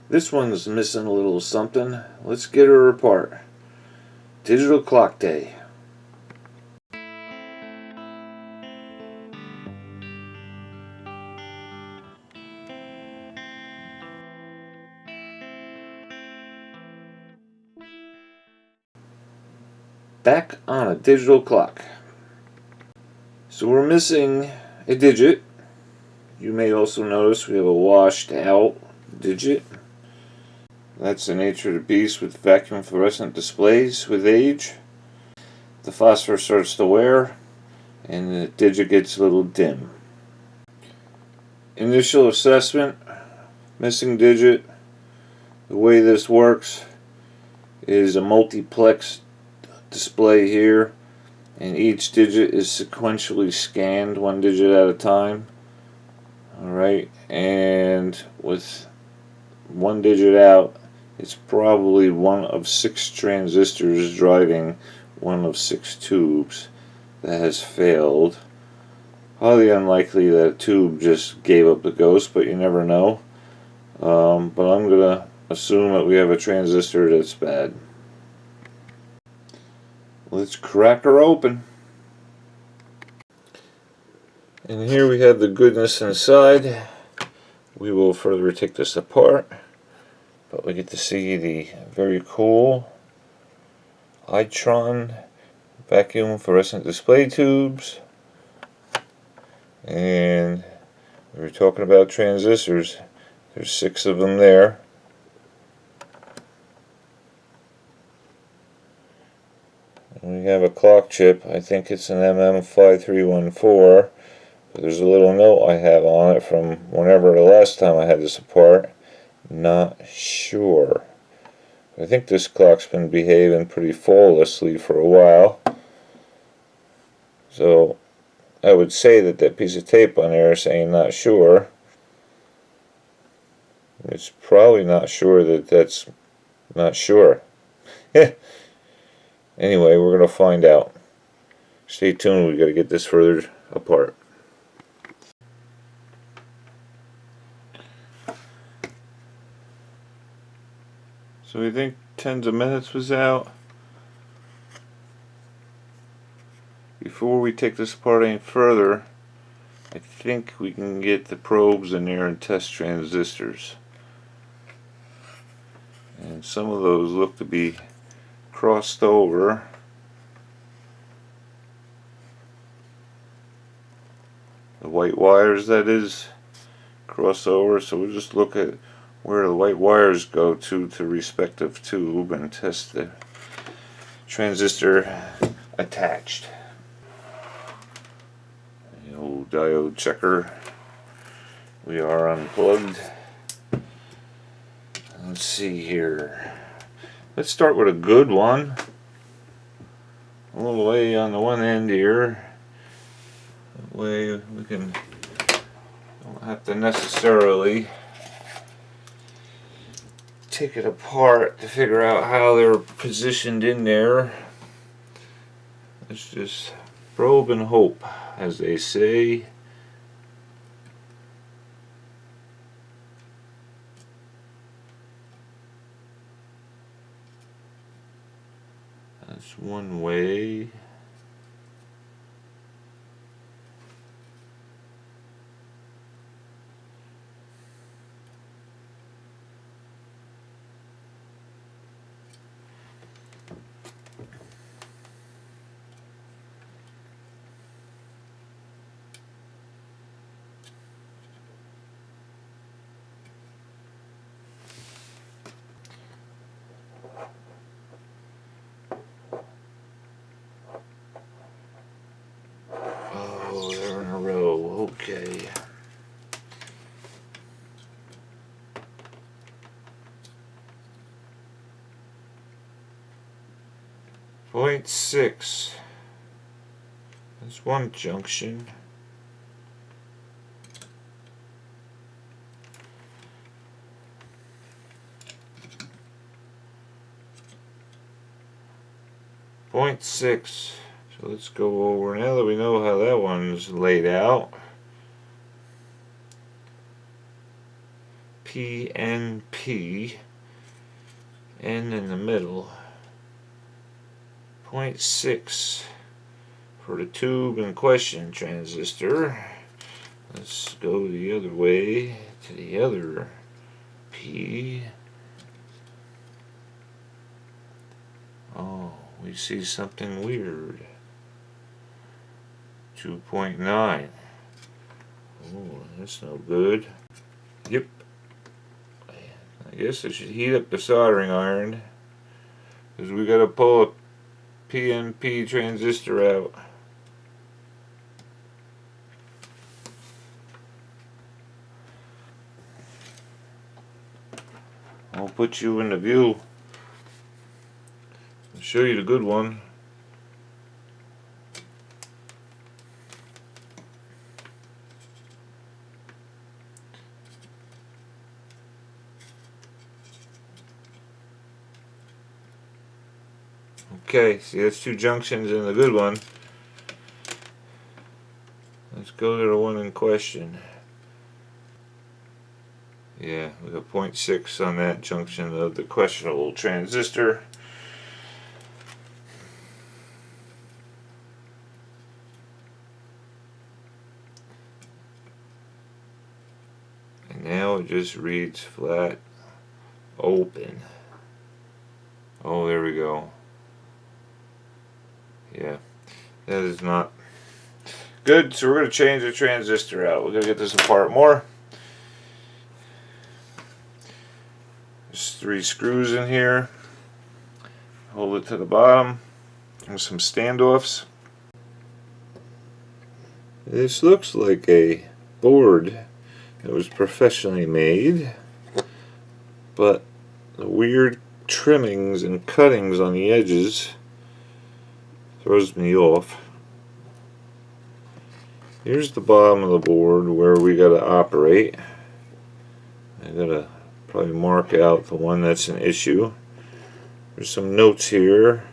This one's missing a little something. Let's get her apart. Digital clock day. Back on a digital clock. So we're missing a digit. You may also notice we have a washed out digit. That's the nature of the beast with vacuum fluorescent displays with age. The phosphor starts to wear and the digit gets a little dim. Initial assessment, missing digit. The way this works is a multiplex display here, and each digit is sequentially scanned one digit at a time. Alright, and with one digit out, it's probably one of 6 transistors driving one of 6 tubes that has failed. Highly unlikely that a tube just gave up the ghost, but you never know. But I'm going to assume that we have a transistor that's bad. Let's crack her open. And here we have the goodness inside. We will further take this apart, but we get to see the very cool Itron vacuum fluorescent display tubes. And we were talking about transistors. There's 6 of them there. And we have a clock chip. I think it's an MM5314. But there's a little note I have on it from whenever the last time I had this apart. Not sure. I think this clock's been behaving pretty flawlessly for a while. So I would say that that piece of tape on there is saying not sure. It's probably not sure that that's not sure. Anyway, we're going to find out. Stay tuned, we got to get this further apart. So we think tens of minutes was out. Before we take this apart any further, I think we can get the probes in there and test transistors. And some of those look to be crossed over. The white wires, that is, cross over. So we'll just look at where the white wires go to the respective tube and test the transistor attached. The old diode checker. We are unplugged. Let's see here. Let's start with a good one. A little way on the one end here. That way we don't have to necessarily take it apart to figure out how they're positioned in there. Let's just probe and hope, as they say. That's one way. Oh, they're in a row. Okay. Point 6. That's one junction. Point 6. So let's go over, now that we know how that one's laid out. PNP, N in the middle, 0.6 for the tube in question transistor. Let's go the other way to the other P. Oh, we see something weird. 2.9. Oh, that's no good. Yep. I guess I should heat up the soldering iron, because we got to pull a PNP transistor out. I'll put you in the view. I'll show you the good one. Okay, see, that's two junctions in the good one. Let's go to the one in question. Yeah, we got 0.6 on that junction of the questionable transistor. And now it just reads flat open. Oh, there we go. Yeah, that is not good, so we're going to change the transistor out. We're going to get this apart more. There's 3 screws in here. Hold it to the bottom with some standoffs. This looks like a board that was professionally made, but the weird trimmings and cuttings on the edges throws me off. Here's the bottom of the board where we gotta operate. I gotta probably mark out the one that's an issue. There's some notes here.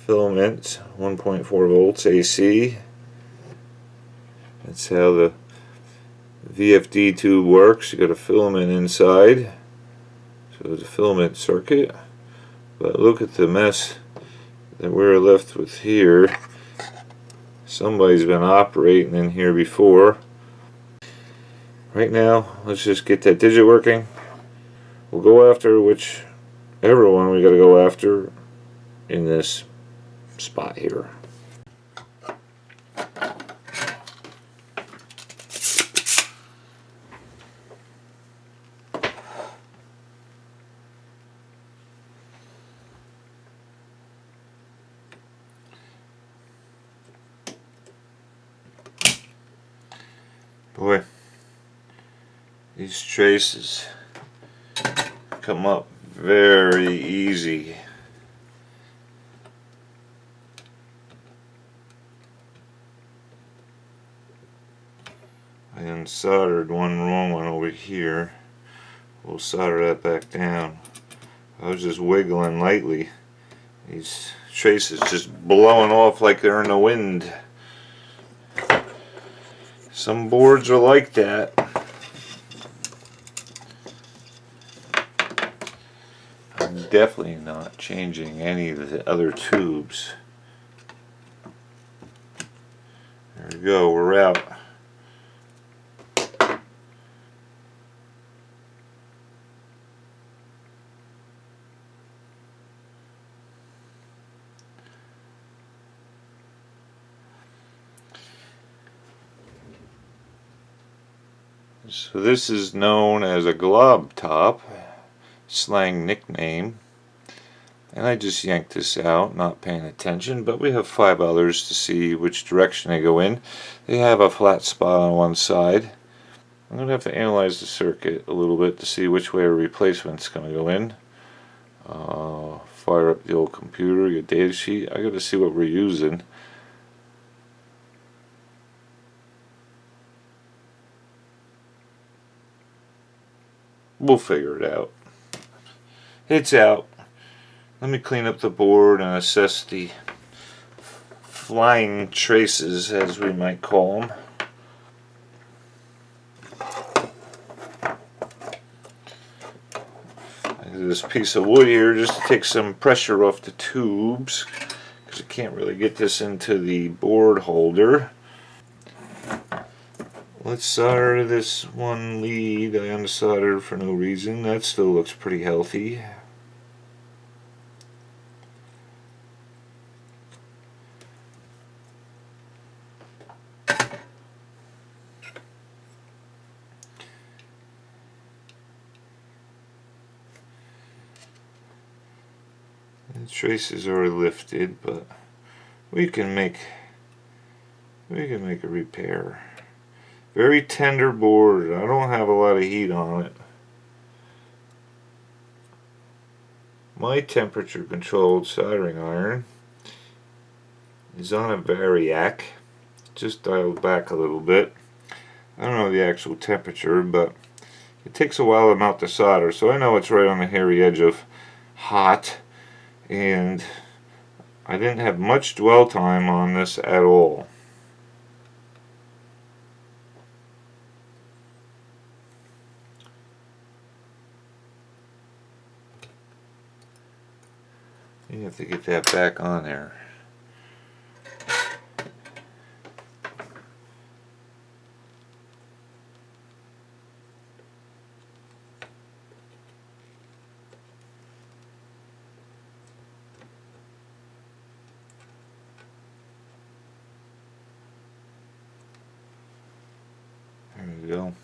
Filament, 1.4 volts AC. That's how the VFD tube works. You got a filament inside. So there's a filament circuit. But look at the mess that we're left with here. Somebody's been operating in here before. Right now, let's just get that digit working. We'll go after whichever one we gotta go after in this spot here. Boy, these traces come up very easy. I unsoldered one wrong one over here. We'll solder that back down. I was just wiggling lightly. These traces just blowing off like they're in the wind. Some boards are like that. I'm definitely not changing any of the other tubes. There we go, we're out. So this is known as a glob top, slang nickname, and I just yanked this out, not paying attention, but we have 5 others to see which direction they go in. They have a flat spot on one side. I'm going to have to analyze the circuit a little bit to see which way a replacement's going to go in. Fire up the old computer, your data sheet. I got to see what we're using. We'll figure it out. It's out. Let me clean up the board and assess the flying traces, as we might call them. this piece of wood here just to take some pressure off the tubes, because I can't really get this into the board holder. Let's solder this one lead. I unsoldered for no reason. That still looks pretty healthy. The traces are lifted, but we can make a repair. Very tender board. I don't have a lot of heat on it. My temperature controlled soldering iron is on a variac, just dialed back a little bit. I don't know the actual temperature, but it takes a while to melt the solder, so I know it's right on the hairy edge of hot, and I didn't have much dwell time on this at all. You have to get that back on there. There we go.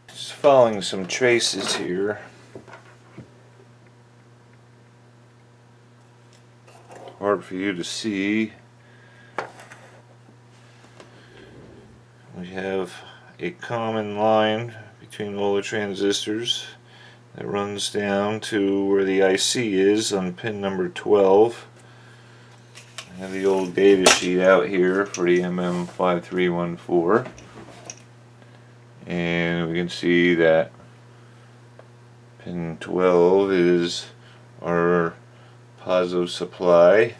Just following some traces here. Hard for you to see. We have a common line between all the transistors that runs down to where the IC is on pin number 12. I have the old data sheet out here for the MM5314, and we can see that pin 12 is our positive supply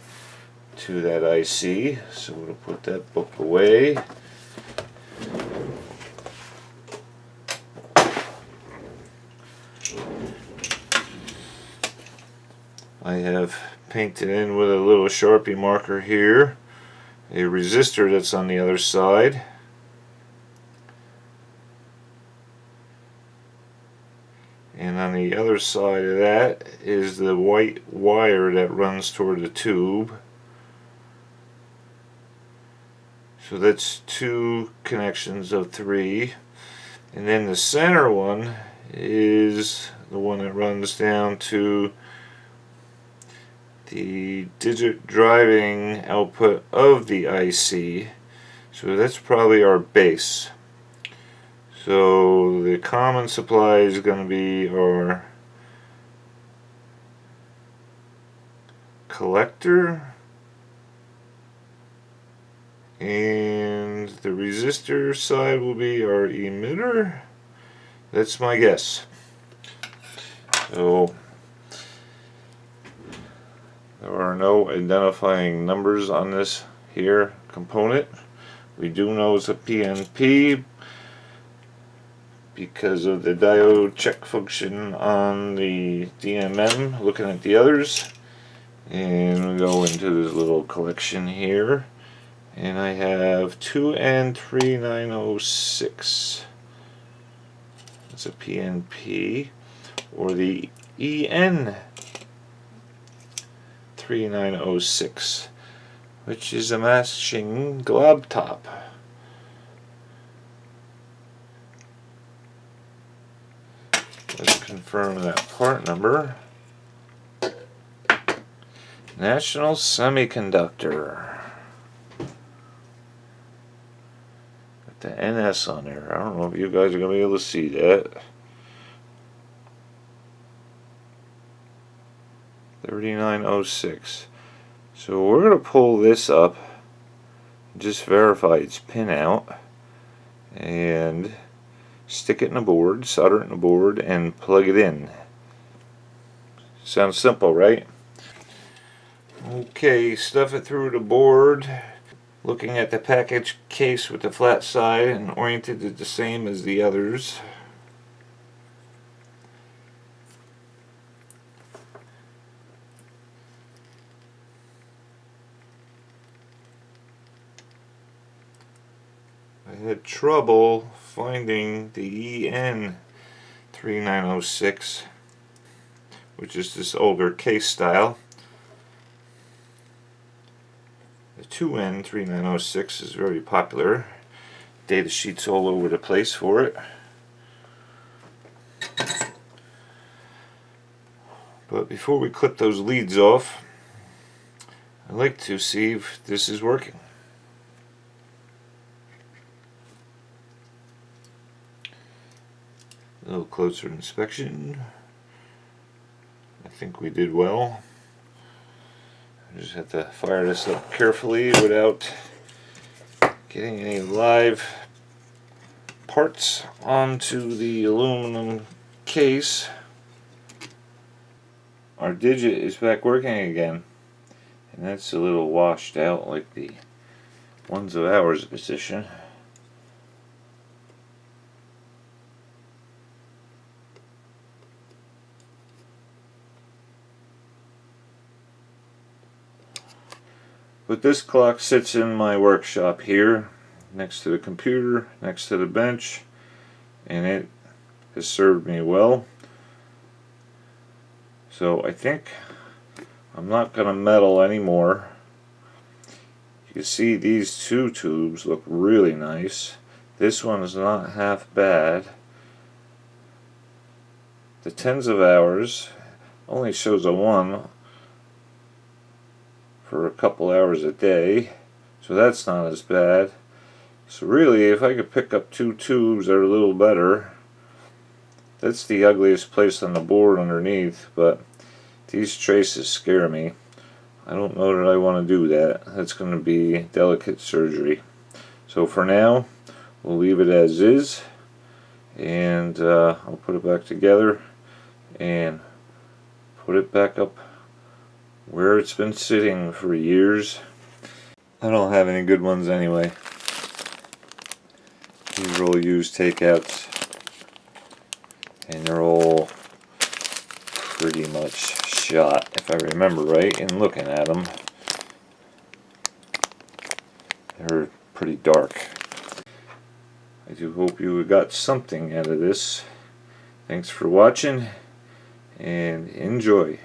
to that IC, so we'll put that book away. I have painted in with a little Sharpie marker here a resistor that's on the other side. And on the other side of that is the white wire that runs toward the tube. So that's 2 connections of 3. And then the center one is the one that runs down to the digit driving output of the IC. So that's probably our base. So the common supply is going to be our collector, and the resistor side will be our emitter. That's my guess. So there are no identifying numbers on this here component. We do know it's a PNP because of the diode check function on the DMM, looking at the others. And we go into this little collection here, and I have 2N3906. That's a PNP, or the EN3906, which is a matching glob top. Let's confirm that part number. National Semiconductor. Got the NS on there. I don't know if you guys are going to be able to see that. 3906. So we're going to pull this up Just verify its pin out and stick it in the board, solder it in the board, and plug it in. Sounds simple, right? Okay, stuff it through the board. Looking at the package case with the flat side and oriented it the same as the others. I had trouble finding the EN3906, which is this older case style. The 2N3906 is very popular. Data sheets all over the place for it. But before we clip those leads off, I'd like to see if this is working. A little closer inspection. I think we did well. I just have to fire this up carefully without getting any live parts onto the aluminum case. Our digit is back working again, and that's a little washed out like the ones of ours position. But this clock sits in my workshop here, next to the computer, next to the bench, and it has served me well. So I think I'm not going to meddle anymore. You can see these two tubes look really nice. This one is not half bad. The tens of hours only shows a 1 for a couple hours a day, so that's not as bad. So really, if I could pick up two tubes that are a little better. That's the ugliest place on the board underneath, but these traces scare me. I don't know that I want to do that. That's going to be delicate surgery. So for now, we'll leave it as is, and I'll put it back together and put it back up where it's been sitting for years. I don't have any good ones anyway. These are all used takeouts, and they're all pretty much shot, if I remember right, in looking at them. They're pretty dark. I do hope you got something out of this. Thanks for watching, and enjoy.